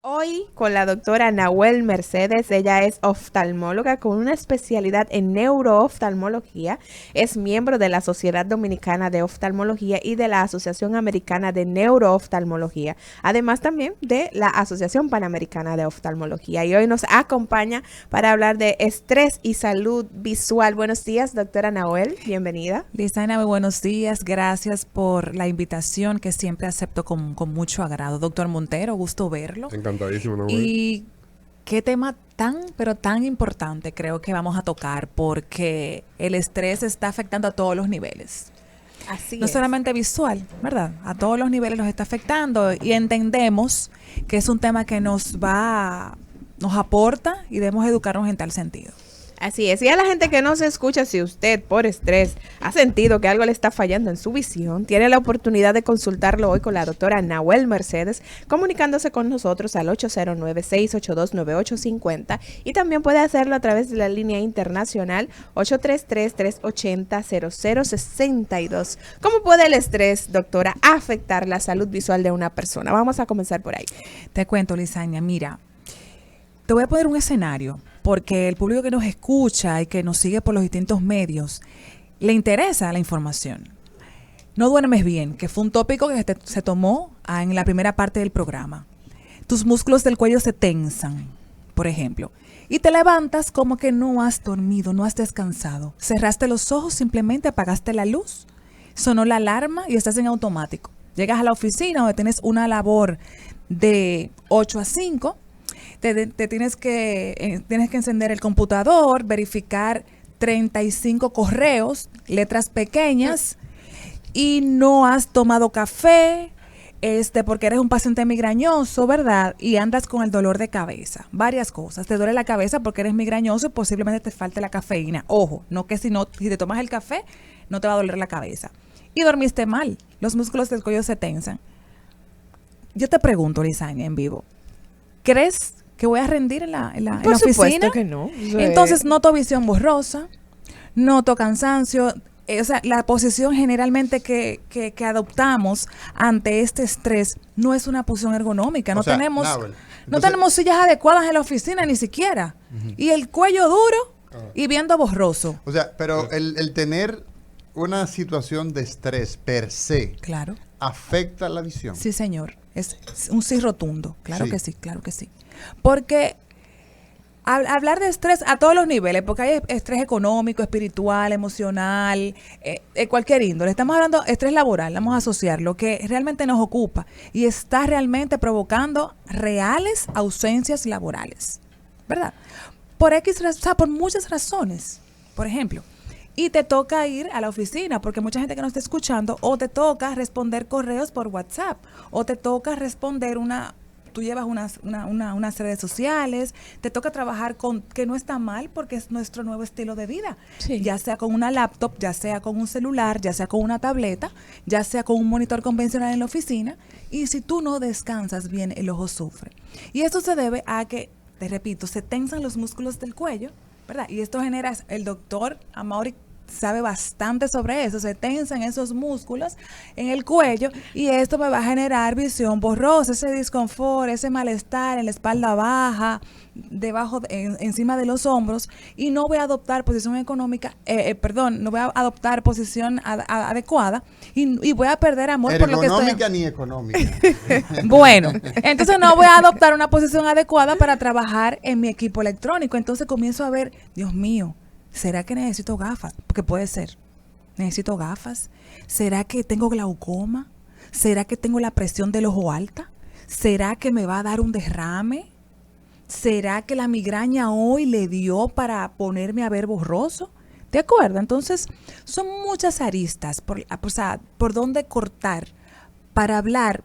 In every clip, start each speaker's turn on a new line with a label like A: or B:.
A: Hoy con la doctora Nahuel Mercedes. Ella es oftalmóloga con una especialidad en neurooftalmología. Es miembro de la Sociedad Dominicana de Oftalmología y de la Asociación Americana de Neurooftalmología, además también de la Asociación Panamericana de Oftalmología. Y hoy nos acompaña para hablar de estrés y salud visual. Buenos días, doctora Nahuel, bienvenida.
B: Lizaina, muy buenos días. Gracias por la invitación que siempre acepto con mucho agrado. Doctor Montero, gusto verlo.
C: Encantadísimo, Nahuel.
B: Y qué tema tan, pero tan importante creo que vamos a tocar, porque el estrés está afectando a todos los niveles.
A: Así
B: No
A: es.
B: solamente visual, ¿verdad? A todos los niveles nos está afectando y entendemos que es un tema que nos aporta y debemos educarnos en tal sentido.
A: Así es, y a la gente que no se escucha, si usted por estrés ha sentido que algo le está fallando en su visión, tiene la oportunidad de consultarlo hoy con la doctora Nahuel Mercedes, comunicándose con nosotros al 809-682-9850 y también puede hacerlo a través de la línea internacional 833-380-0062. ¿Cómo puede el estrés, doctora, afectar la salud visual de una persona? Vamos a comenzar por ahí.
B: Te cuento, Lizaña, mira, te voy a poner un escenario, porque el público que nos escucha y que nos sigue por los distintos medios, le interesa la información. No duermes bien, que fue un tópico que se tomó en la primera parte del programa. Tus músculos del cuello se tensan, por ejemplo, y te levantas como que no has dormido, no has descansado. Cerraste los ojos, simplemente apagaste la luz, sonó la alarma y estás en automático. Llegas a la oficina donde tienes una labor de 8 a 5, tienes que encender el computador, verificar 35 correos, letras pequeñas, y no has tomado café, porque eres un paciente migrañoso, ¿verdad? Y andas con el dolor de cabeza. Varias cosas. Te duele la cabeza porque eres migrañoso y posiblemente te falte la cafeína. Ojo, no que si te tomas el café, no te va a doler la cabeza. Y dormiste mal. Los músculos del cuello se tensan. Yo te pregunto, Lizaña, en vivo, ¿crees que voy a rendir en la
A: Por
B: oficina?
A: supuesto que no.
B: Entonces noto visión borrosa, noto cansancio. O sea, la posición generalmente que adoptamos ante este estrés no es una posición ergonómica. No tenemos sillas adecuadas en la oficina ni siquiera. Y el cuello duro y viendo borroso.
D: O sea, pero el tener una situación de estrés per se,
B: claro,
D: afecta la visión.
B: Sí, señor. Es un sí rotundo. Claro
D: Sí.
B: que sí, claro que sí. Porque hablar de estrés a todos los niveles, porque hay estrés económico, espiritual, emocional, cualquier índole. Estamos hablando de estrés laboral, vamos a asociar lo que realmente nos ocupa y está realmente provocando reales ausencias laborales, ¿verdad? Por muchas razones. Por ejemplo, y te toca ir a la oficina, porque mucha gente que nos está escuchando, o te toca responder correos por WhatsApp, o te toca responder tú llevas unas redes sociales, te toca trabajar que no está mal porque es nuestro nuevo estilo de vida.
A: Sí.
B: Ya sea con una laptop, ya sea con un celular, ya sea con una tableta, ya sea con un monitor convencional en la oficina, y si tú no descansas bien, el ojo sufre. Y esto se debe a que, te repito, se tensan los músculos del cuello, ¿verdad? Y esto genera, el doctor Amaury sabe bastante sobre eso, se tensan esos músculos en el cuello y esto me va a generar visión borrosa, ese disconfort, ese malestar en la espalda baja, encima de los hombros, y no voy a adoptar posición no voy a adoptar posición adecuada y voy a perder amor por lo que estoy.
D: Ergonómica ni económica.
B: Bueno, entonces no voy a adoptar una posición adecuada para trabajar en mi equipo electrónico, entonces comienzo a ver, Dios mío, ¿será que necesito gafas? Porque puede ser. ¿Necesito gafas? ¿Será que tengo glaucoma? ¿Será que tengo la presión del ojo alta? ¿Será que me va a dar un derrame? ¿Será que la migraña hoy le dio para ponerme a ver borroso? ¿De acuerdo? Entonces, son muchas aristas por dónde cortar para hablar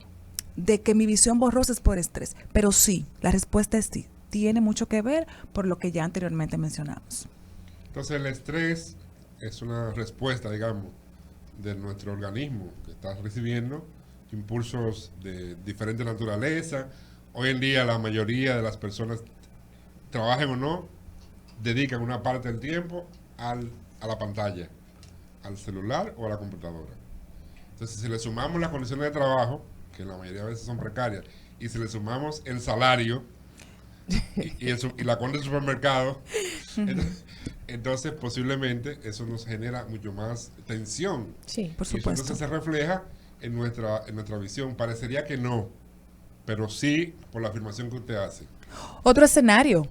B: de que mi visión borrosa es por estrés. Pero sí, la respuesta es sí. Tiene mucho que ver por lo que ya anteriormente mencionamos.
C: Entonces el estrés es una respuesta, digamos, de nuestro organismo que está recibiendo impulsos de diferente naturaleza. Hoy en día la mayoría de las personas, trabajen o no, dedican una parte del tiempo a la pantalla, al celular o a la computadora. Entonces, si le sumamos las condiciones de trabajo, que la mayoría de veces son precarias, y si le sumamos el salario y la cuenta del supermercado, entonces posiblemente eso nos genera mucho más tensión.
A: Sí,
B: por
C: Y eso
B: supuesto.
C: entonces se refleja en nuestra visión. Parecería que no, pero sí por la afirmación que usted hace.
B: Otro escenario.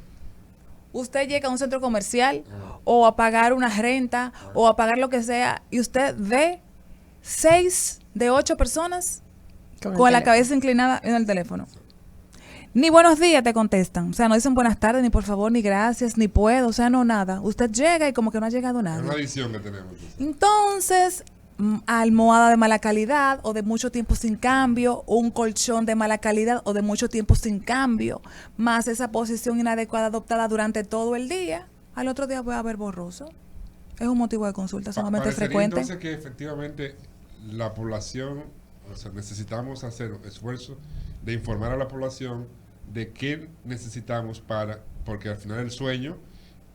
B: Usted llega a un centro comercial o a pagar una renta o a pagar lo que sea y usted ve 6 de 8 personas con la
A: teléfono.
B: cabeza inclinada en el teléfono. Ni buenos días te contestan. O sea, no dicen buenas tardes, ni por favor, ni gracias, ni puedo. O sea, no, nada. Usted llega y como que no ha llegado
C: Es una
B: nada.
C: visión que tenemos.
B: Entonces, almohada de mala calidad o de mucho tiempo sin cambio, o un colchón de mala calidad o de mucho tiempo sin cambio, más esa posición inadecuada adoptada durante todo el día, al otro día voy a ver borroso. Es un motivo de consulta sumamente
C: Parecería
B: frecuente.
C: entonces que efectivamente la población, o sea, necesitamos hacer esfuerzo de informar a la población de qué necesitamos porque al final el sueño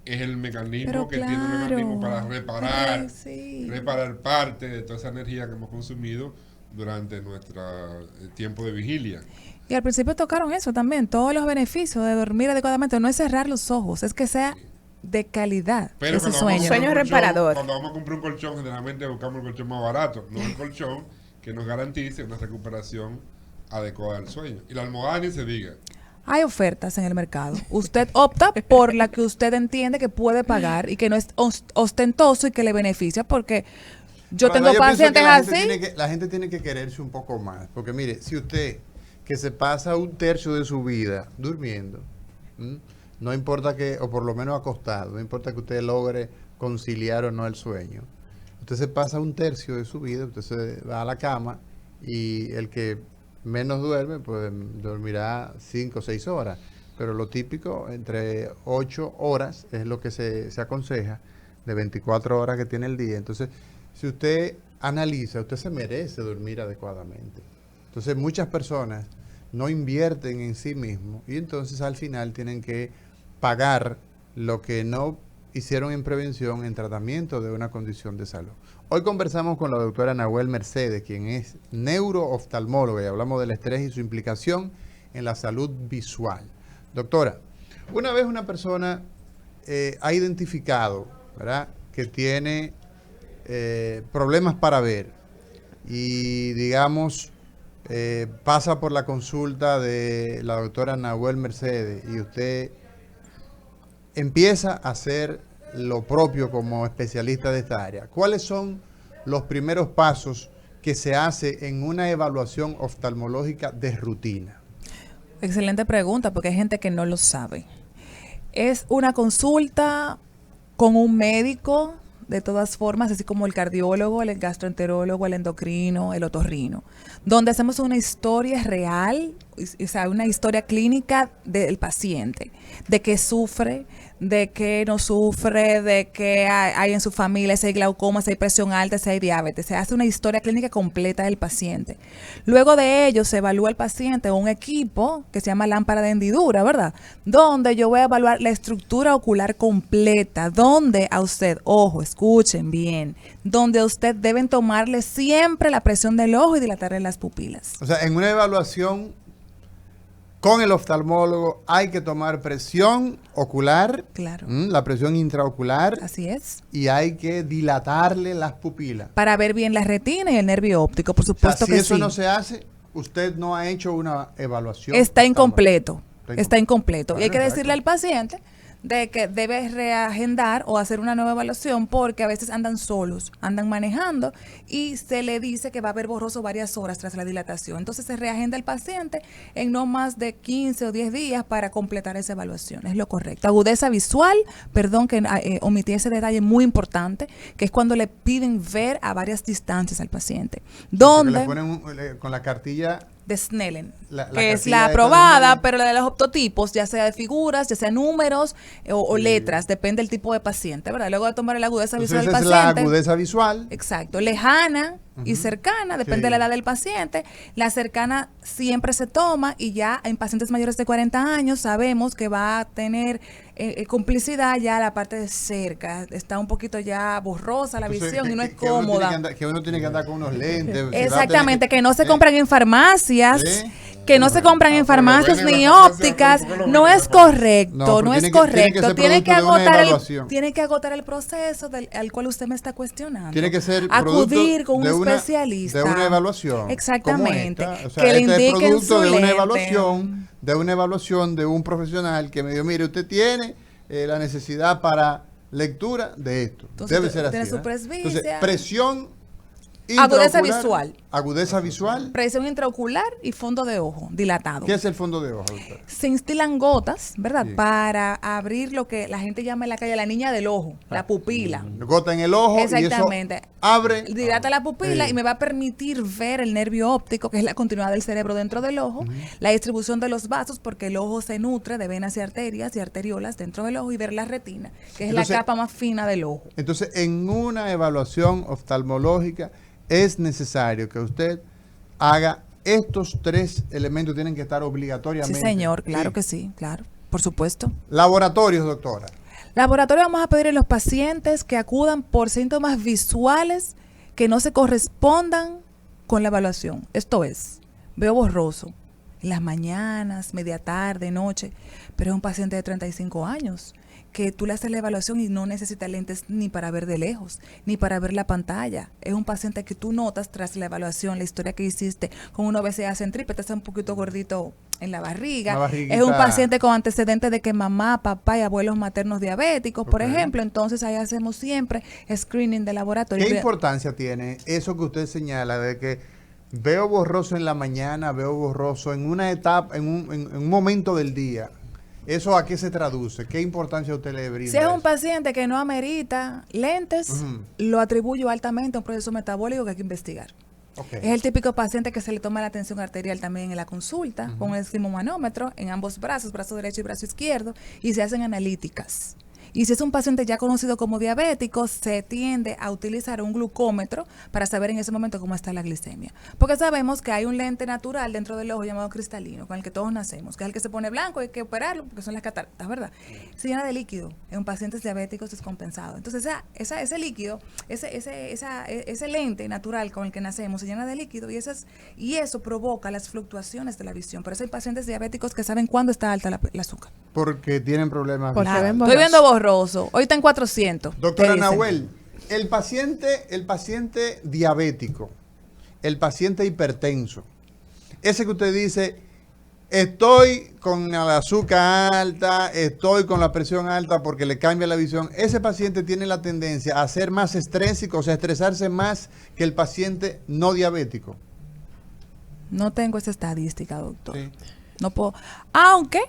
C: es el mecanismo
B: Pero
C: que tiene el
B: claro,
C: organismo para reparar,
B: sí.
C: reparar parte de toda esa energía que hemos consumido durante nuestro tiempo de vigilia.
B: Y al principio tocaron eso también, todos los beneficios de dormir adecuadamente. No es cerrar los ojos, es que sea de calidad
C: Pero
B: ese
C: cuando vamos a
B: sueño.
C: comprar
A: Sueño
C: un colchón,
A: reparador.
C: Cuando vamos a comprar un colchón, generalmente buscamos el colchón más barato, no el colchón que nos garantice una recuperación adecuada del sueño. Y la almohada ni se diga.
B: Hay ofertas en el mercado. Usted opta por la que usted entiende que puede pagar y que no es ostentoso y que le beneficia, porque yo
D: Ahora,
B: tengo
D: pienso
B: pacientes
D: que
B: así.
D: la gente tiene que quererse un poco más. Porque mire, si usted que se pasa un tercio de su vida durmiendo, no importa que, o por lo menos acostado, no importa que usted logre conciliar o no el sueño. Usted se pasa un tercio de su vida, usted se va a la cama y el que menos duerme, pues dormirá 5 o 6 horas. Pero lo típico, entre 8 horas es lo que se aconseja, de 24 horas que tiene el día. Entonces, si usted analiza, usted se merece dormir adecuadamente. Entonces, muchas personas no invierten en sí mismos y entonces al final tienen que pagar lo que no hicieron en prevención, en tratamiento de una condición de salud. Hoy conversamos con la doctora Nahuel Mercedes, quien es neurooftalmóloga, y hablamos del estrés y su implicación en la salud visual. Doctora, una vez una persona ha identificado, ¿verdad?, que tiene problemas para ver y, digamos, pasa por la consulta de la doctora Nahuel Mercedes y usted empieza a hacer lo propio como especialista de esta área. ¿Cuáles son los primeros pasos que se hace en una evaluación oftalmológica de rutina?
B: Excelente pregunta, porque hay gente que no lo sabe. Es una consulta con un médico, de todas formas, así como el cardiólogo, el gastroenterólogo, el endocrino, el otorrino, donde hacemos una historia real, o sea, una historia clínica del paciente, de qué sufre, de qué no sufre, de qué hay en su familia, si hay glaucoma, si hay presión alta, si hay diabetes. Se hace una historia clínica completa del paciente. Luego de ello se evalúa el paciente en un equipo que se llama lámpara de hendidura, ¿verdad? Donde yo voy a evaluar la estructura ocular completa, donde a usted, ojo, escuchen bien, donde a usted deben tomarle siempre la presión del ojo y dilatarle las pupilas.
D: O sea, en una evaluación con el oftalmólogo hay que tomar presión ocular,
B: Claro.
D: La presión intraocular,
B: Así es.
D: y hay que dilatarle las pupilas.
B: Para ver bien la retina y el nervio óptico, por
D: O sea,
B: supuesto
D: si
B: que
D: eso
B: sí.
D: no se hace, usted no ha hecho una evaluación.
B: Está incompleto.
D: Está
B: Está incompleto. Y hay
D: Bueno,
B: que
D: exacto.
B: decirle al paciente de que debe reagendar o hacer una nueva evaluación, porque a veces andan solos, andan manejando y se le dice que va a haber borroso varias horas tras la dilatación. Entonces se reagenda el paciente en no más de 15 o 10 días para completar esa evaluación. Es lo correcto. Agudeza visual, perdón que omití ese detalle muy importante, que es cuando le piden ver a varias distancias al paciente.
D: Porque
B: Donde
D: le ponen con la cartilla.
B: de Snellen,
D: La
B: que es
D: cartilla
B: la
D: esta de
B: aprobada,
D: Snellen.
B: pero la de los optotipos, ya sea de figuras, ya sea números o letras, depende del tipo de paciente, ¿verdad? Luego de tomar la agudeza
D: Entonces,
B: visual del
D: esa es la
B: paciente.
D: agudeza visual.
B: Exacto, lejana y cercana, depende
D: Sí.
B: de la edad del paciente. La cercana siempre se toma y ya en pacientes mayores de 40 años sabemos que va a tener complicidad ya la parte de cerca. Está un poquito ya borrosa la
D: Entonces,
B: visión y no es
D: que uno tiene
B: cómoda.
D: que andar- que uno tiene que andar con unos lentes.
B: Exactamente, que no se compran en farmacias,
D: ¿Eh?
B: que no se compran en farmacias
C: venden en
B: ni
C: la farmacia,
B: ópticas,
C: ¿por qué lo
B: no
C: venden en
B: es
C: la farmacia?
B: correcto,
D: No,
B: no
D: pero
B: es
D: tiene que
B: correcto.
D: ser
B: Tiene que
D: producto de una
B: agotar
D: evaluación.
B: tiene que agotar el proceso al cual usted me está cuestionando.
D: Tiene que ser
B: acudir
D: producto
B: con un
D: de una-
B: especialista.
D: de una evaluación.
B: Exactamente.
D: Como esta. O sea,
B: que le
D: este es
B: indiquen
D: producto
B: su
D: de una
B: lente.
D: evaluación de un profesional que me dijo, mire, usted tiene la necesidad para lectura de esto.
B: Entonces,
D: Debe ser así.
B: tiene su
D: ¿eh?
B: presbicia.
D: Entonces, presión
B: Agudeza
D: intraocular,
B: visual.
D: Agudeza visual.
B: Presión intraocular y fondo de ojo dilatado.
D: ¿Qué es el fondo de ojo, doctora?
B: Se instilan gotas, ¿verdad?
D: Sí.
B: Para abrir lo que la gente llama en la calle la niña del ojo, la pupila.
D: Gota en el ojo
B: Exactamente.
D: y eso abre.
B: Dilata la pupila
D: Sí.
B: y me va a permitir ver el nervio óptico, que es la continuidad del cerebro dentro del ojo, la distribución de los vasos, porque el ojo se nutre de venas y arterias y arteriolas dentro del ojo, y ver la retina, que es
D: Entonces,
B: la capa más fina del ojo.
D: Entonces, en una evaluación oftalmológica es necesario que usted haga estos 3 elementos, tienen que estar
B: Sí,
D: obligatoriamente.
B: señor, claro que sí, claro, por supuesto.
D: Laboratorios, doctora.
B: Laboratorio vamos a pedir a los pacientes que acudan por síntomas visuales que no se correspondan con la evaluación. Esto es, veo borroso en las mañanas, media tarde, noche, pero es un paciente de 35 años que tú le haces la evaluación y no necesita lentes ni para ver de lejos, ni para ver la pantalla. Es un paciente que tú notas tras la evaluación, la historia que hiciste con una obesidad centrípeta, está un poquito gordito en la barriga.
D: Una barriguita.
B: Es un paciente con antecedentes de que mamá, papá y abuelos maternos diabéticos, por
D: Ok.
B: ejemplo. Entonces ahí hacemos siempre screening de laboratorio.
D: ¿Qué importancia tiene eso que usted señala de que veo borroso en la mañana, veo borroso en una etapa, en un momento del día? ¿Eso a qué se traduce? ¿Qué importancia usted le brinda?
B: Si es
D: a
B: un
D: eso?
B: paciente que no amerita lentes,
D: Ujú.
B: lo atribuyo altamente a un proceso metabólico que hay que investigar.
D: Ok.
B: Es el típico paciente que se le toma la tensión arterial también en la consulta, con el esfimomanómetro en ambos brazos, brazo derecho y brazo izquierdo, y se hacen analíticas. Y si es un paciente ya conocido como diabético, se tiende a utilizar un glucómetro para saber en ese momento cómo está la glicemia. Porque sabemos que hay un lente natural dentro del ojo llamado cristalino, con el que todos nacemos, que es el que se pone blanco y hay que operarlo, porque son las cataratas, ¿verdad? Se llena de líquido en pacientes diabéticos descompensados. Entonces, ese líquido, ese lente natural con el que nacemos, se llena de líquido y eso provoca las fluctuaciones de la visión. Por eso hay pacientes diabéticos que saben cuándo está alta el azúcar.
D: Porque tienen problemas
A: Porque
D: visuales.
A: ven
B: Estoy viendo borroso. Hoy está en 400.
D: Doctora
B: ¿Qué dicen?
D: Nahuel, el paciente diabético, el paciente hipertenso, ese que usted dice, estoy con la azúcar alta, estoy con la presión alta porque le cambia la visión, ese paciente tiene la tendencia a ser más estrésico, o sea, a estresarse más que el paciente no diabético.
B: No tengo esa estadística, doctor.
D: Sí.
B: No puedo. Aunque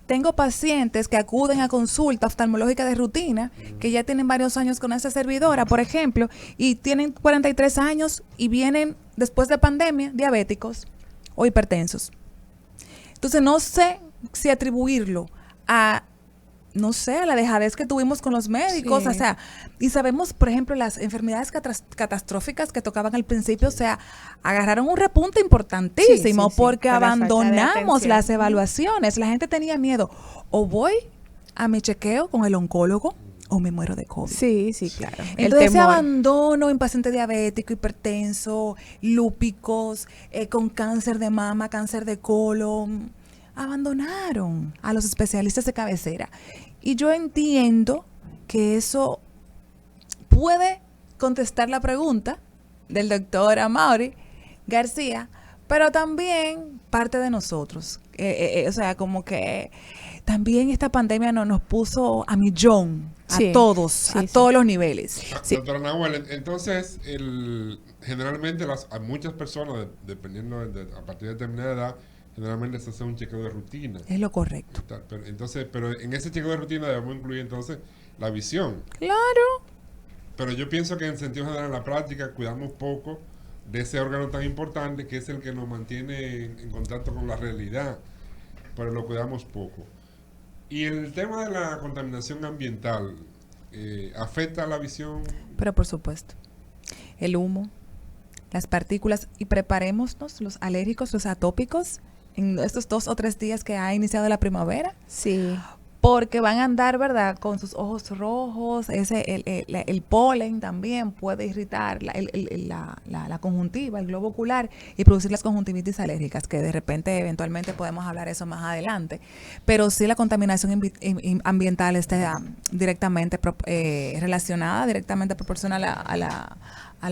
B: tengo pacientes que acuden a consulta oftalmológica de rutina, que ya tienen varios años con esa servidora, por ejemplo, y tienen 43 años y vienen después de pandemia diabéticos o hipertensos. Entonces no sé si atribuirlo a la dejadez que tuvimos con los médicos,
A: Sí.
B: o sea, y sabemos, por ejemplo, las enfermedades catastróficas que tocaban al principio, o sea, agarraron un repunte importantísimo
A: Sí, sí, sí,
B: porque
A: por la falta de
B: abandonamos
A: atención.
B: las evaluaciones, la gente tenía miedo, o voy a mi chequeo con el oncólogo o me muero de COVID.
A: Sí, sí, claro. El
B: Entonces ese
A: temor.
B: abandono en paciente diabético, hipertenso, lúpicos, con cáncer de mama, cáncer de colon, abandonaron a los especialistas de cabecera. Y yo entiendo que eso puede contestar la pregunta del doctor Amaury García, pero también parte de nosotros. O sea, como que también esta pandemia nos puso a millón, a
A: Sí,
B: todos,
A: sí,
B: a
A: sí.
B: todos los niveles.
A: Sí.
C: Doctora Nahuel, entonces, generalmente a muchas personas, dependiendo a partir de determinada edad, generalmente se hace un chequeo de rutina.
B: Es lo correcto.
C: Pero en ese chequeo de rutina debemos incluir entonces la visión.
B: Claro.
C: Pero yo pienso que en sentido general, en la práctica, cuidamos poco de ese órgano tan importante que es el que nos mantiene en contacto con la realidad, pero lo cuidamos poco. Y el tema de la contaminación ambiental, ¿afecta a la visión?
B: Pero por supuesto, el humo, las partículas, y preparémonos los alérgicos, los atópicos, en estos 2 o 3 días que ha iniciado la primavera,
A: Sí.
B: porque van a andar, ¿verdad?, con sus ojos rojos, el polen también puede irritar la conjuntiva, el globo ocular y producir las conjuntivitis alérgicas, que de repente eventualmente podemos hablar eso más adelante, pero sí la contaminación ambiental está directamente relacionada, directamente proporcional a la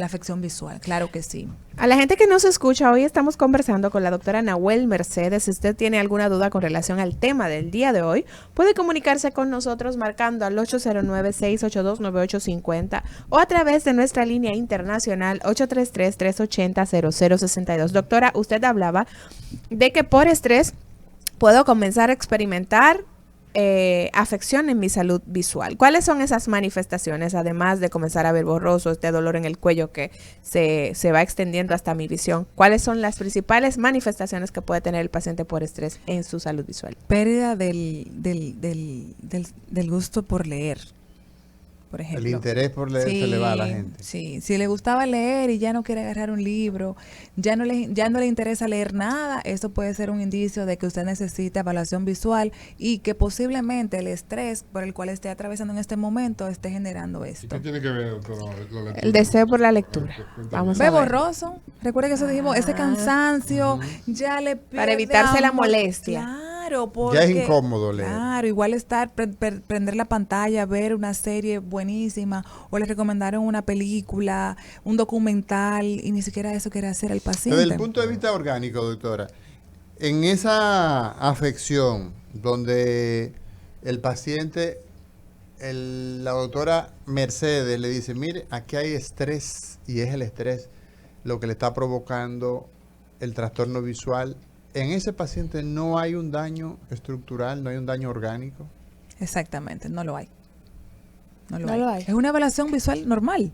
B: afección visual, claro que sí.
A: A la gente que nos escucha, hoy estamos conversando con la doctora Nahuel Mercedes. Si usted tiene alguna duda con relación al tema del día de hoy, puede comunicarse con nosotros marcando al 809-682-9850 o a través de nuestra línea internacional 833-380-0062. Doctora, usted hablaba de que por estrés puedo comenzar a experimentar afección en mi salud visual. ¿Cuáles son esas manifestaciones, además de comenzar a ver borroso, este dolor en el cuello que se va extendiendo hasta mi visión? ¿Cuáles son las principales manifestaciones que puede tener el paciente por estrés en su salud visual?
B: Pérdida del gusto por leer, por ejemplo.
D: El interés por leer se le va a la gente.
B: Sí, si le gustaba leer y ya no quiere agarrar un libro, ya no le interesa leer nada, eso puede ser un indicio de que usted necesita evaluación visual y que posiblemente el estrés por el cual esté atravesando en este momento esté generando esto.
C: ¿Qué tiene que ver, doctora, la lectura?
A: El deseo por la lectura. Vamos a
B: Ve
A: ver.
B: borroso. Recuerda que eso dijimos, ese cansancio ya le
A: Para evitarse la molestia.
B: Claro, porque
D: Ya es incómodo leer.
B: Claro, igual estar, prender la pantalla, ver una serie buenísima, o le recomendaron una película, un documental, y ni siquiera eso quiere hacer el paciente.
D: Desde el punto de vista orgánico, doctora, en esa afección donde el paciente, la doctora Mercedes le dice, mire, aquí hay estrés, y es el estrés lo que le está provocando el trastorno visual, en ese paciente no hay un daño estructural, no hay un daño orgánico.
B: Exactamente, no lo hay. No lo
A: No
B: hay. Es una evaluación visual normal.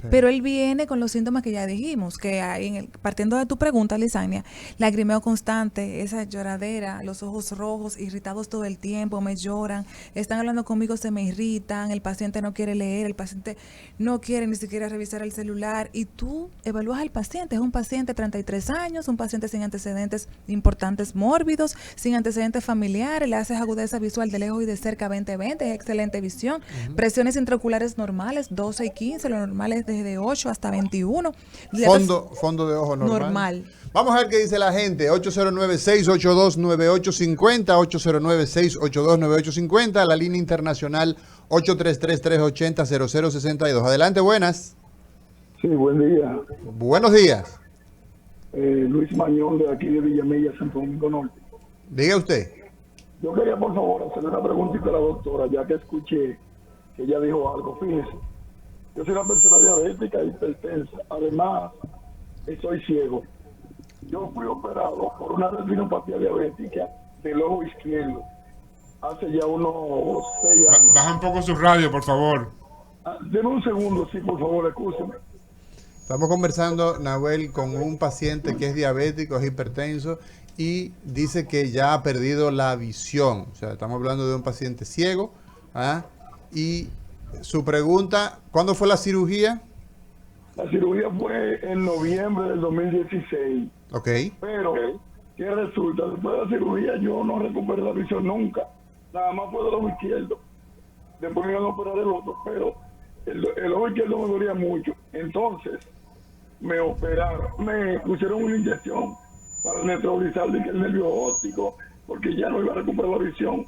D: Sí.
B: Pero él viene con los síntomas que ya dijimos, que hay partiendo de tu pregunta, Lisania, lagrimeo constante, esa lloradera, los ojos rojos, irritados todo el tiempo, me lloran, están hablando conmigo, se me irritan, el paciente no quiere leer, el paciente no quiere ni siquiera revisar el celular, y tú evalúas al paciente, es un paciente de 33 años, un paciente sin antecedentes importantes mórbidos, sin antecedentes familiares, le haces agudeza visual de lejos y de cerca 20/20, es excelente visión, presiones intraoculares normales, 12 y 15, lo normal es desde 8 hasta 21.
D: Fondo de ojo normal.
B: Normal.
D: Vamos a ver qué dice la gente. 809-682-9850, 809-682-9850, la línea internacional 833-380-0062. Adelante, buenas.
E: Sí, buen día.
D: Buenos días.
E: Luis Mañón, de aquí de Villamella, Santo Domingo Norte.
D: Diga usted.
E: Yo quería, por favor, hacerle una preguntita a la doctora, ya que escuché que ella dijo algo. Fíjese, yo soy una persona diabética y hipertensa. Además, soy ciego. Yo fui operado por una retinopatía diabética del ojo izquierdo hace ya unos 6 años.
C: Baja un poco su radio, por favor.
E: Deme un segundo, sí, por favor, escúcheme.
D: Estamos conversando, Nahuel, con un paciente que es diabético, es hipertenso y dice que ya ha perdido la visión. O sea, estamos hablando de un paciente ciego. Y su pregunta, ¿cuándo fue la cirugía?
E: La cirugía fue en noviembre del 2016.
D: Ok.
E: Pero, ¿qué resulta? Después de la cirugía yo no recuperé la visión nunca. Nada más fue del ojo izquierdo. Después me iban a operar el otro, pero el ojo izquierdo me dolía mucho. Entonces, me operaron, me pusieron una inyección para neutralizar el nervio óptico, porque ya no iba a recuperar la visión.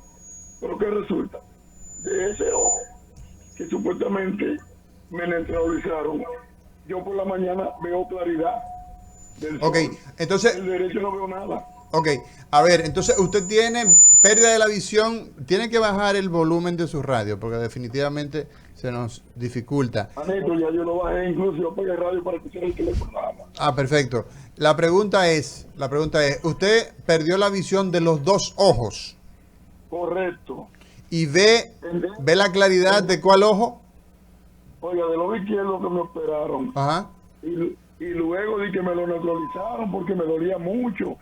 E: Pero ¿qué resulta? De ese ojo que supuestamente me neutralizaron, yo por la mañana veo claridad del sol.
D: Ok, entonces,
E: El derecho no veo nada.
D: ok, a ver, entonces usted tiene pérdida de la visión, tiene que bajar el volumen de su radio, porque definitivamente se nos dificulta.
E: Anito, ya yo lo bajé, incluso yo apagué el radio para escuchar el teléfono nada más.
D: Perfecto. La pregunta es, ¿usted perdió la visión de los dos ojos
E: Correcto.
D: y ve la claridad de cuál ojo?
E: Oiga, del ojo izquierdo que me operaron.
D: Ajá.
E: Y luego de que me lo neutralizaron porque me dolía mucho,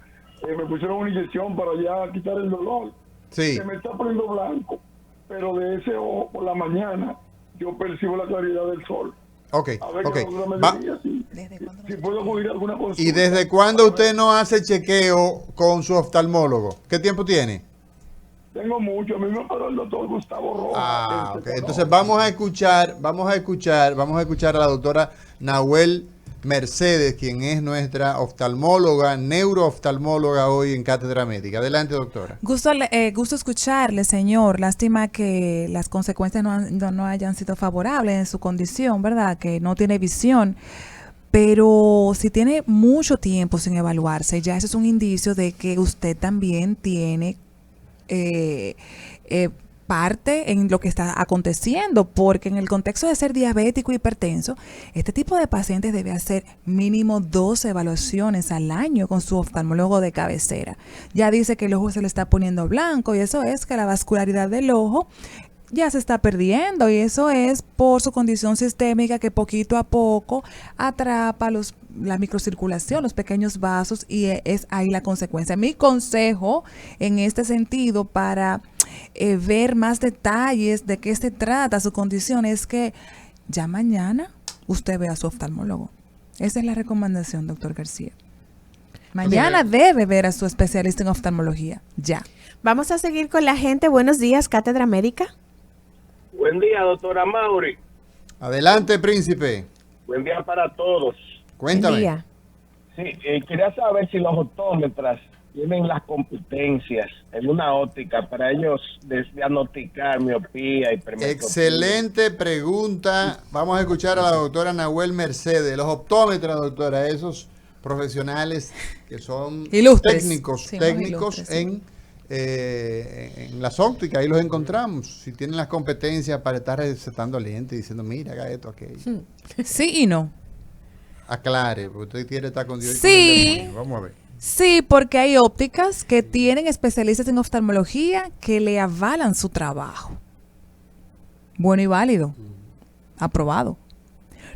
E: me pusieron una inyección para ya quitar el dolor.
D: Sí.
E: Se me está poniendo blanco, pero de ese ojo por la mañana yo percibo la claridad del sol.
D: Ok,
E: A ver
D: ok.
E: qué me
D: Va-
E: diría si puedo acudir a alguna consulta.
D: ¿Y desde cuándo usted no hace chequeo con su oftalmólogo? ¿Qué tiempo tiene?
E: Tengo mucho. A mí me operó el doctor Gustavo Rojas.
D: Ok. Entonces vamos a escuchar a la doctora Nahuel Mercedes, quien es nuestra oftalmóloga, neurooftalmóloga hoy en Cátedra Médica. Adelante, doctora.
B: Gusto escucharle, señor. Lástima que las consecuencias no hayan sido favorables en su condición, ¿verdad? Que no tiene visión. Pero si tiene mucho tiempo sin evaluarse, ya eso es un indicio de que usted también tiene parte en lo que está aconteciendo, porque en el contexto de ser diabético y hipertenso, este tipo de pacientes debe hacer mínimo 2 evaluaciones al año con su oftalmólogo de cabecera. Ya dice que el ojo se le está poniendo blanco y eso es que la vascularidad del ojo ya se está perdiendo y eso es por su condición sistémica que poquito a poco atrapa la microcirculación, los pequeños vasos y es ahí la consecuencia. Mi consejo en este sentido para ver más detalles de qué se trata su condición es que ya mañana usted vea a su oftalmólogo. Esa es la recomendación, doctor García. Mañana debe ver a su especialista en oftalmología, ya.
A: Vamos a seguir con la gente. Buenos días, Cátedra Médica.
F: Buen día, doctora Mauri.
D: Adelante, príncipe.
F: Buen día para todos.
D: Cuéntame.
A: Buen día.
F: Sí, quería saber si los optómetras tienen las competencias en una óptica para ellos diagnosticar miopía y hipermetropía.
D: Excelente pregunta. Vamos a escuchar a la doctora Nahuel Mercedes. Los optómetras, doctora, esos profesionales que son
B: Ilustres.
D: técnicos
B: Sí, ilustres, sí.
D: En las ópticas, ahí los encontramos. Si tienen las competencias para estar recetando lentes, diciendo, mira, haga esto, aquello.
B: Sí y no.
D: Aclare, porque usted quiere estar con Dios y
B: Sí.
D: con el demonio. Vamos a ver.
B: Sí, porque hay ópticas que tienen especialistas en oftalmología que le avalan su trabajo. Bueno y válido. Aprobado.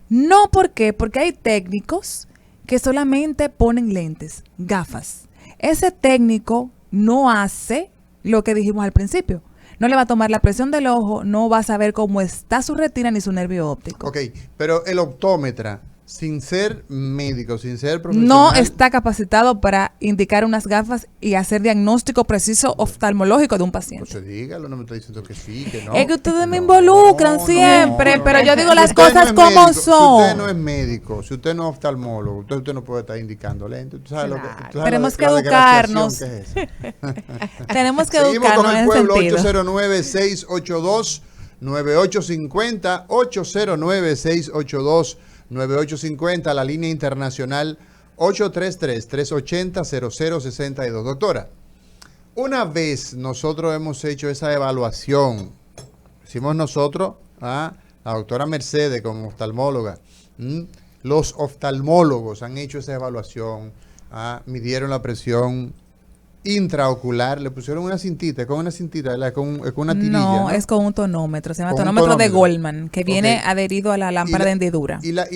B: No, ¿por qué? Porque hay técnicos que solamente ponen lentes, gafas. Ese técnico no hace lo que dijimos al principio. No le va a tomar la presión del ojo, no va a saber cómo está su retina ni su nervio óptico.
D: Ok, pero el optómetra, sin ser médico, sin ser profesional,
B: No está capacitado para indicar unas gafas y hacer diagnóstico preciso oftalmológico de un paciente.
D: Pues dígalo, no me está diciendo que sí, que no.
B: Es que ustedes me
D: No,
B: involucran
D: no,
B: siempre,
D: no,
B: pero
D: no.
B: yo digo
D: Si
B: las
D: usted
B: cosas
D: no es
B: como
D: médico,
B: son.
D: Si usted no es médico, si usted no es oftalmólogo, entonces usted no puede estar indicando lentes. ¿Tú sabes lo que,
A: Claro.
D: tú sabes
B: Tenemos
D: la
B: que
D: desgraciación
B: educarnos.
D: que es eso?
B: Tenemos que
D: Seguimos
B: educarnos
D: con
B: en
D: el
B: ese
D: pueblo,
B: sentido.
D: 809-682-9850, 809-682-9850, la línea internacional 833-380-0062. Doctora, una vez nosotros hemos hecho esa evaluación, hicimos nosotros, la doctora Mercedes como oftalmóloga, los oftalmólogos han hecho esa evaluación, midieron la presión intraocular, le pusieron una cintita, con una tirilla.
B: No, es con un tonómetro, se llama
D: Con un
B: tonómetro de
D: tonómetro.
B: Goldman, que viene
D: Ok.
B: adherido a la lámpara de hendidura.
D: Y la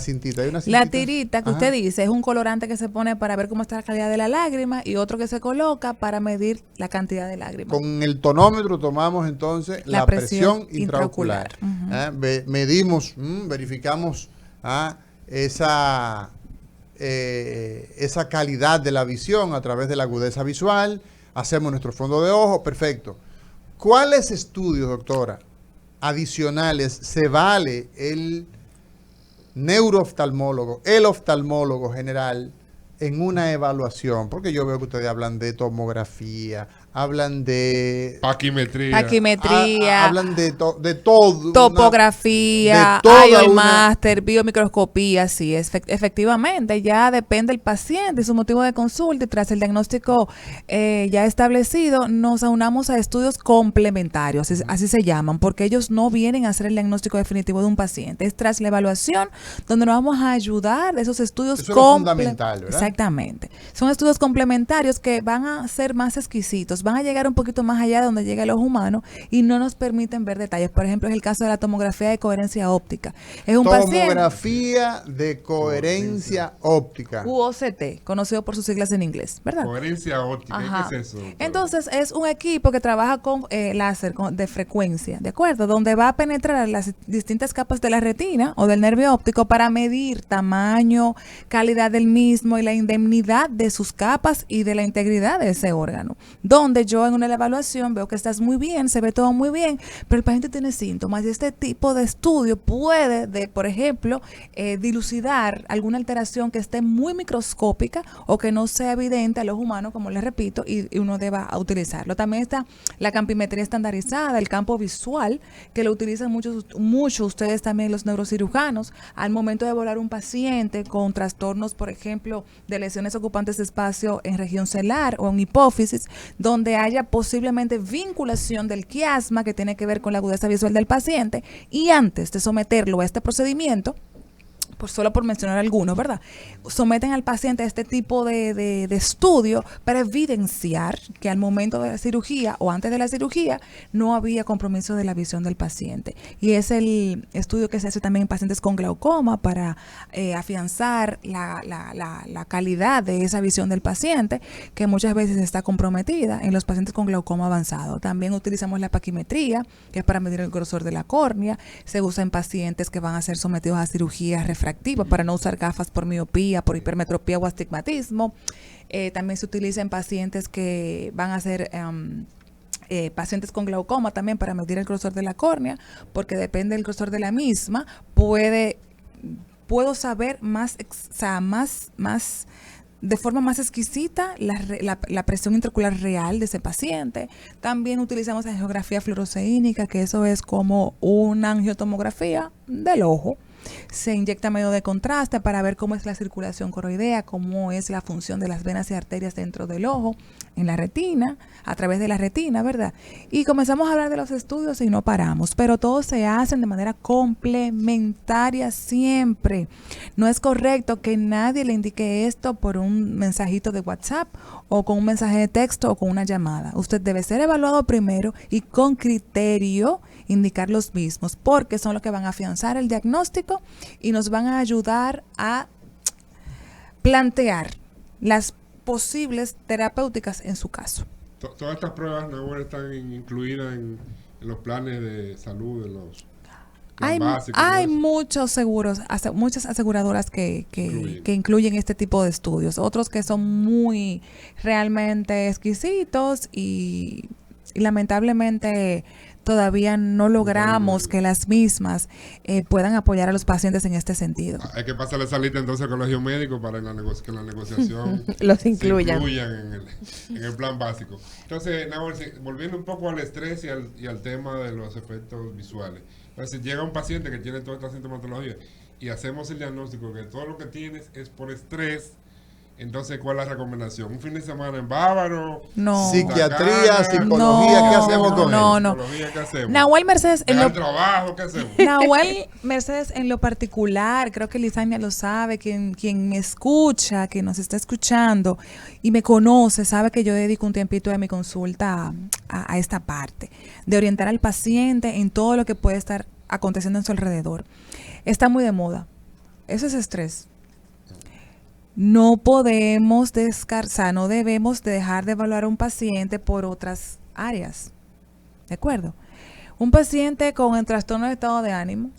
D: cintita, hay una cintita.
B: La tirita que usted dice es un colorante que se pone para ver cómo está la calidad de la lágrima y otro que se coloca para medir la cantidad de lágrimas.
D: Con el tonómetro tomamos entonces la presión intraocular. Medimos, verificamos esa calidad de la visión a través de la agudeza visual, hacemos nuestro fondo de ojo, perfecto. ¿Cuáles estudios, doctora, adicionales se vale el neurooftalmólogo, el oftalmólogo general en una evaluación? Porque yo veo que ustedes hablan de tomografía, hablan de
A: Paquimetría.
D: hablan de todo.
B: Topografía,
D: de toda
B: IOI
D: una-
B: Master, biomicroscopía, sí, efectivamente, ya depende del paciente y su motivo de consulta y tras el diagnóstico ya establecido, nos aunamos a estudios complementarios, así se llaman, porque ellos no vienen a hacer el diagnóstico definitivo de un paciente, es tras la evaluación donde nos vamos a ayudar de esos estudios
D: Eso es lo fundamental, ¿verdad?
B: Exactamente, son estudios complementarios que van a ser más exquisitos, van a llegar un poquito más allá de donde llega el ojo humano y no nos permiten ver detalles. Por ejemplo, es el caso de la tomografía de coherencia óptica. Es un paciente
D: Tomografía de coherencia óptica.
B: UOCT, conocido por sus siglas en inglés, ¿verdad?
C: Coherencia óptica.
B: Ajá.
C: ¿Qué es eso, doctora?
B: Entonces, es un equipo que trabaja con láser de frecuencia, ¿de acuerdo? Donde va a penetrar las distintas capas de la retina o del nervio óptico para medir tamaño, calidad del mismo y la indemnidad de sus capas y de la integridad de ese órgano. Donde donde yo en una evaluación veo que estás muy bien, se ve todo muy bien, pero el paciente tiene síntomas y este tipo de estudio puede, por ejemplo, dilucidar alguna alteración que esté muy microscópica o que no sea evidente a los humanos, como les repito, y uno deba utilizarlo. También está la campimetría estandarizada, el campo visual, que lo utilizan muchos ustedes también, los neurocirujanos, al momento de evaluar un paciente con trastornos, por ejemplo, de lesiones ocupantes de espacio en región celar o en hipófisis, donde haya posiblemente vinculación del quiasma que tiene que ver con la agudeza visual del paciente, y antes de someterlo a este procedimiento, solo por mencionar algunos, ¿verdad? Someten al paciente a este tipo de estudio para evidenciar que al momento de la cirugía o antes de la cirugía no había compromiso de la visión del paciente. Y es el estudio que se hace también en pacientes con glaucoma para afianzar la calidad de esa visión del paciente, que muchas veces está comprometida en los pacientes con glaucoma avanzado. También utilizamos la paquimetría, que es para medir el grosor de la córnea. Se usa en pacientes que van a ser sometidos a cirugía refractiva para no usar gafas por miopía, por hipermetropía o astigmatismo. También se utiliza en pacientes que van a ser pacientes con glaucoma también para medir el grosor de la córnea, porque depende del grosor de la misma, puedo saber de forma más exquisita la presión intraocular real de ese paciente. También utilizamos angiografía fluoresceínica, que eso es como una angiotomografía del ojo. Se inyecta medio de contraste para ver cómo es la circulación coroidea, cómo es la función de las venas y arterias dentro del ojo, en la retina, a través de la retina, ¿verdad? Y comenzamos a hablar de los estudios y no paramos, pero todos se hacen de manera complementaria siempre. No es correcto que nadie le indique esto por un mensajito de WhatsApp o con un mensaje de texto o con una llamada. Usted debe ser evaluado primero y con criterio indicar los mismos, porque son los que van a afianzar el diagnóstico y nos van a ayudar a plantear las posibles terapéuticas en su caso.
C: Todas estas pruebas no están incluidas en los planes de salud de los
B: hay muchos seguros, muchas aseguradoras que incluyen este tipo de estudios, otros que son muy realmente exquisitos y lamentablemente todavía no logramos que las mismas puedan apoyar a los pacientes en este sentido.
C: Hay que pasarle esa lista entonces al colegio médico para que en la negociación
A: los incluyan
C: en el plan básico. Entonces, Nahuel, volviendo un poco al estrés y al tema de los efectos visuales. Entonces, llega un paciente que tiene toda esta sintomatología y hacemos el diagnóstico que todo lo que tienes es por estrés. Entonces, ¿cuál es la recomendación? ¿Un fin de semana en Bávaro?
B: No.
D: Psiquiatría, psicología, ¿qué hacemos con
B: él? No.
C: ¿Qué hacemos?
B: Nahuel Mercedes,
C: trabajo, ¿qué hacemos?
B: Nahuel Mercedes, en lo particular, creo que Lisania lo sabe, quien me escucha, que nos está escuchando y me conoce, sabe que yo dedico un tiempito de mi consulta a esta parte, de orientar al paciente en todo lo que puede estar aconteciendo en su alrededor. Está muy de moda. Eso es estrés. No podemos no debemos dejar de evaluar a un paciente por otras áreas. ¿De acuerdo? Un paciente con el trastorno de estado de ánimo,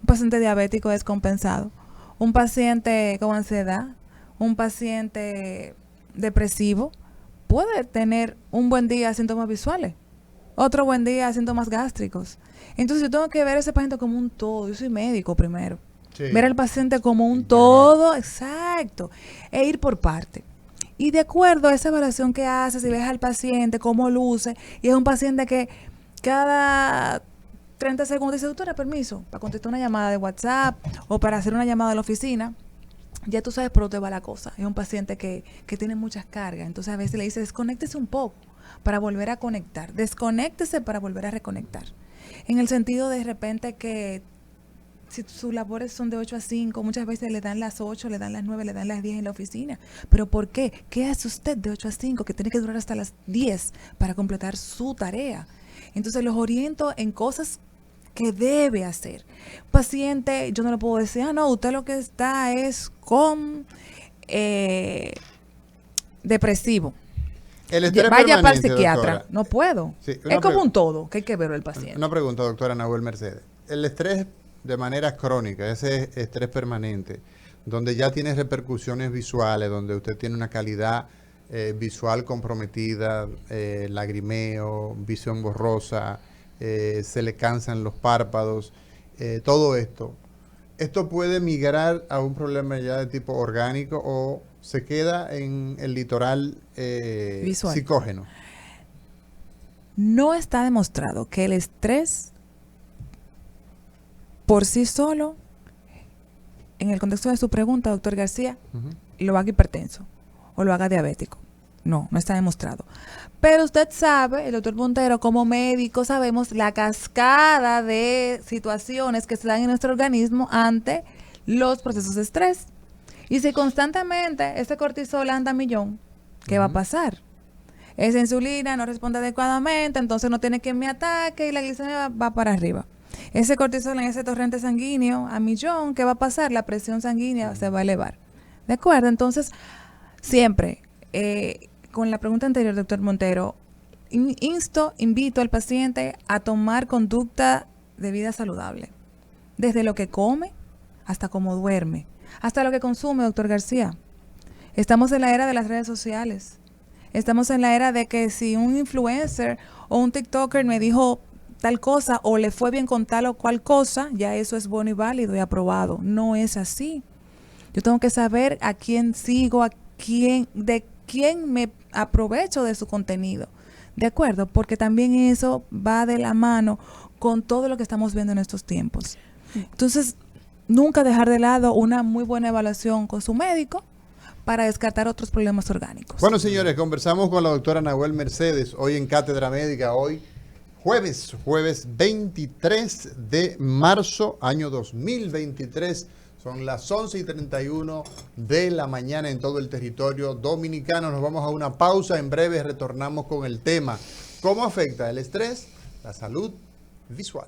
B: un paciente diabético descompensado, un paciente con ansiedad, un paciente depresivo, puede tener un buen día síntomas visuales, otro buen día síntomas gástricos. Entonces yo tengo que ver a ese paciente como un todo. Yo soy médico primero. Sí. Ver al paciente como un todo, exacto, e ir por parte. Y de acuerdo a esa evaluación que haces, si ves al paciente, cómo luce, y es un paciente que cada 30 segundos dice, doctora, permiso, para contestar una llamada de WhatsApp o para hacer una llamada a la oficina, ya tú sabes por dónde va la cosa. Es un paciente que tiene muchas cargas, entonces a veces le dice, desconéctese un poco para volver a conectar, desconéctese para volver a reconectar. En el sentido de repente que si sus labores son de 8 a 5, muchas veces le dan las 8, le dan las 9, le dan las 10 en la oficina. ¿Pero por qué? ¿Qué hace usted de 8 a 5 que tiene que durar hasta las 10 para completar su tarea? Entonces los oriento en cosas que debe hacer. Paciente, yo no le puedo decir, no, usted lo que está es con depresivo. Vaya para el psiquiatra. Doctora. No puedo. Sí, es como un todo, que hay que ver el paciente.
D: Una pregunta, doctora Nahuel Mercedes. El estrés de manera crónica, ese estrés permanente, donde ya tiene repercusiones visuales, donde usted tiene una calidad visual comprometida, lagrimeo, visión borrosa, se le cansan los párpados, todo esto. ¿Esto puede migrar a un problema ya de tipo orgánico o se queda en el litoral
B: Visual.
D: psicógeno?
B: No está demostrado que el estrés por sí solo, en el contexto de su pregunta, doctor García, lo haga hipertenso o lo haga diabético. No, no está demostrado. Pero usted sabe, el doctor Montero, como médico, sabemos la cascada de situaciones que se dan en nuestro organismo ante los procesos de estrés. Y si constantemente ese cortisol anda a millón, ¿qué va a pasar? Esa insulina no responde adecuadamente, entonces no tiene quien me ataque y la glicemia va para arriba. Ese cortisol en ese torrente sanguíneo a millón, ¿qué va a pasar? La presión sanguínea se va a elevar. ¿De acuerdo? Entonces, siempre, con la pregunta anterior, doctor Montero, invito al paciente a tomar conducta de vida saludable. Desde lo que come hasta cómo duerme, hasta lo que consume, doctor García. Estamos en la era de las redes sociales. Estamos en la era de que si un influencer o un TikToker me dijo tal cosa o le fue bien con tal o cual cosa, ya eso es bueno y válido y aprobado. No es así. Yo tengo que saber a quién sigo, de quién me aprovecho de su contenido. ¿De acuerdo? Porque también eso va de la mano con todo lo que estamos viendo en estos tiempos. Entonces, nunca dejar de lado una muy buena evaluación con su médico para descartar otros problemas orgánicos.
D: Bueno, señores, conversamos con la doctora Nahuel Mercedes hoy en Cátedra Médica, hoy jueves 23 de marzo, año 2023. Son las 11:31 de la mañana en todo el territorio dominicano. Nos vamos a una pausa. En breve retornamos con el tema: ¿cómo afecta el estrés la salud visual?